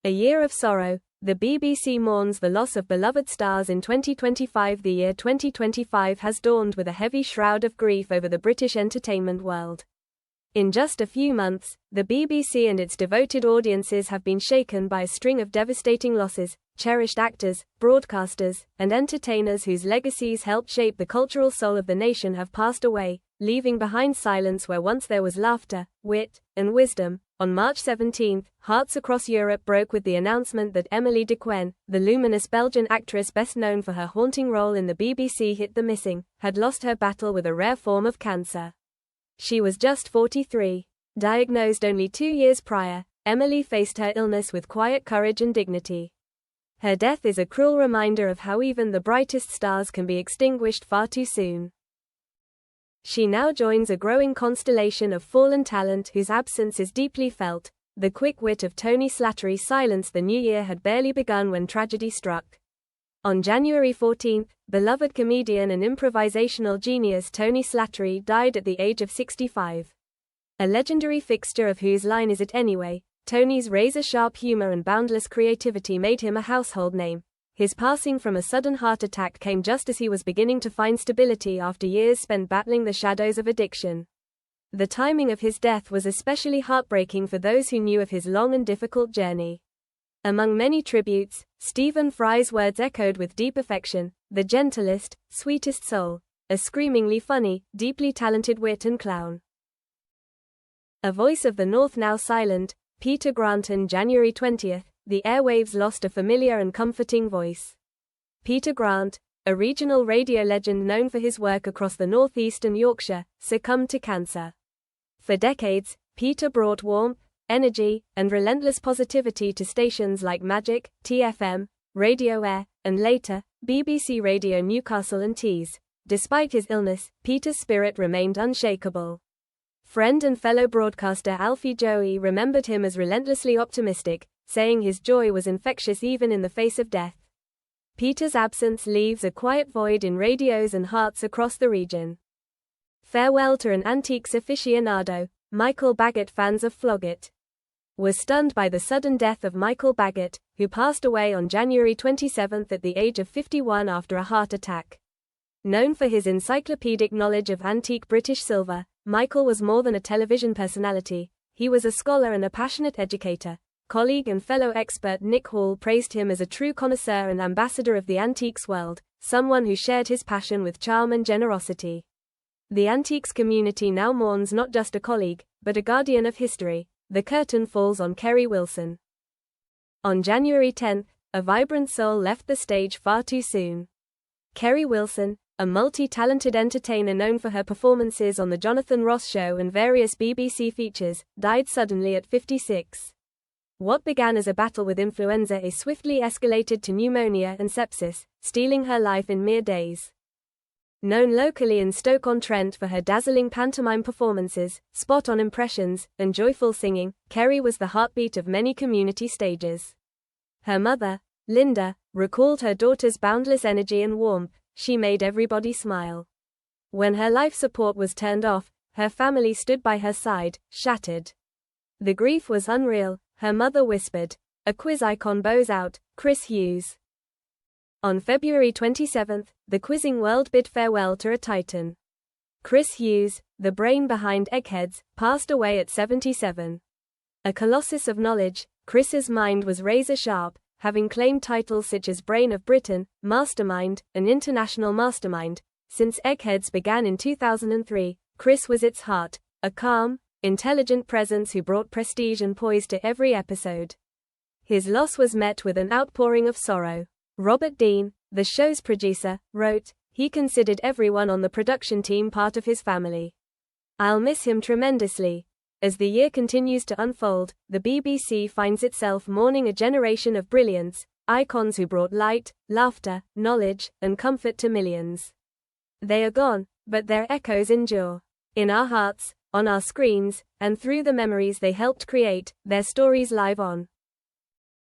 A year of sorrow. The BBC mourns the loss of beloved stars in 2025. The year 2025 has dawned with a heavy shroud of grief over the British entertainment world. In just a few months, the BBC and its devoted audiences have been shaken by a string of devastating losses. Cherished actors, broadcasters, and entertainers whose legacies helped shape the cultural soul of the nation have passed away, leaving behind silence where once there was laughter, wit, and wisdom. On March 17, hearts across Europe broke with the announcement that Emily de Quenne, the luminous Belgian actress best known for her haunting role in the BBC hit The Missing, had lost her battle with a rare form of cancer. She was just 43. Diagnosed only 2 years prior, Emily faced her illness with quiet courage and dignity. Her death is a cruel reminder of how even the brightest stars can be extinguished far too soon. She now joins a growing constellation of fallen talent whose absence is deeply felt. The quick wit of Tony Slattery silenced the new year had barely begun when tragedy struck. On January 14, beloved comedian and improvisational genius Tony Slattery died at the age of 65. A legendary fixture of Whose Line Is It Anyway, Tony's razor-sharp humor and boundless creativity made him a household name. His passing from a sudden heart attack came just as he was beginning to find stability after years spent battling the shadows of addiction. The timing of his death was especially heartbreaking for those who knew of his long and difficult journey. Among many tributes, Stephen Fry's words echoed with deep affection: the gentlest, sweetest soul, a screamingly funny, deeply talented wit and clown. A voice of the North now silent, Peter Grant. On January 20, the airwaves lost a familiar and comforting voice. Peter Grant, a regional radio legend known for his work across the North East and Yorkshire, succumbed to cancer. For decades, Peter brought warmth, energy, and relentless positivity to stations like Magic, TFM, Radio Air, and later, BBC Radio Newcastle and Tees. Despite his illness, Peter's spirit remained unshakable. Friend and fellow broadcaster Alfie Joey remembered him as relentlessly optimistic, saying his joy was infectious even in the face of death. Peter's absence leaves a quiet void in radios and hearts across the region. Farewell to an antiques aficionado. Michael Baggott. Fans of Flogget were stunned by the sudden death of Michael Baggott, who passed away on January 27 at the age of 51 after a heart attack. Known for his encyclopedic knowledge of antique British silver, Michael was more than a television personality. He was a scholar and a passionate educator. Colleague and fellow expert Nick Hall praised him as a true connoisseur and ambassador of the antiques world, someone who shared his passion with charm and generosity. The antiques community now mourns not just a colleague, but a guardian of history. The curtain falls on Kerry Wilson. On January 10, a vibrant soul left the stage far too soon. Kerry Wilson, a multi-talented entertainer known for her performances on The Jonathan Ross Show and various BBC features, died suddenly at 56. What began as a battle with influenza A swiftly escalated to pneumonia and sepsis, stealing her life in mere days. Known locally in Stoke-on-Trent for her dazzling pantomime performances, spot-on impressions, and joyful singing, Kerry was the heartbeat of many community stages. Her mother, Linda, recalled her daughter's boundless energy and warmth. She made everybody smile. When her life support was turned off, her family stood by her side, shattered. The grief was unreal, her mother whispered. A quiz icon bows out, Chris Hughes. On February 27, the quizzing world bid farewell to a titan. Chris Hughes, the brain behind Eggheads, passed away at 77. A colossus of knowledge, Chris's mind was razor-sharp, having claimed titles such as Brain of Britain, Mastermind, and International Mastermind. Since Eggheads began in 2003, Chris was its heart, a calm, intelligent presence who brought prestige and poise to every episode. His loss was met with an outpouring of sorrow. Robert Dean, the show's producer, wrote, he considered everyone on the production team part of his family. I'll miss him tremendously. As the year continues to unfold, the BBC finds itself mourning a generation of brilliance, icons who brought light, laughter, knowledge, and comfort to millions. They are gone, but their echoes endure. In our hearts, on our screens, and through the memories they helped create, their stories live on.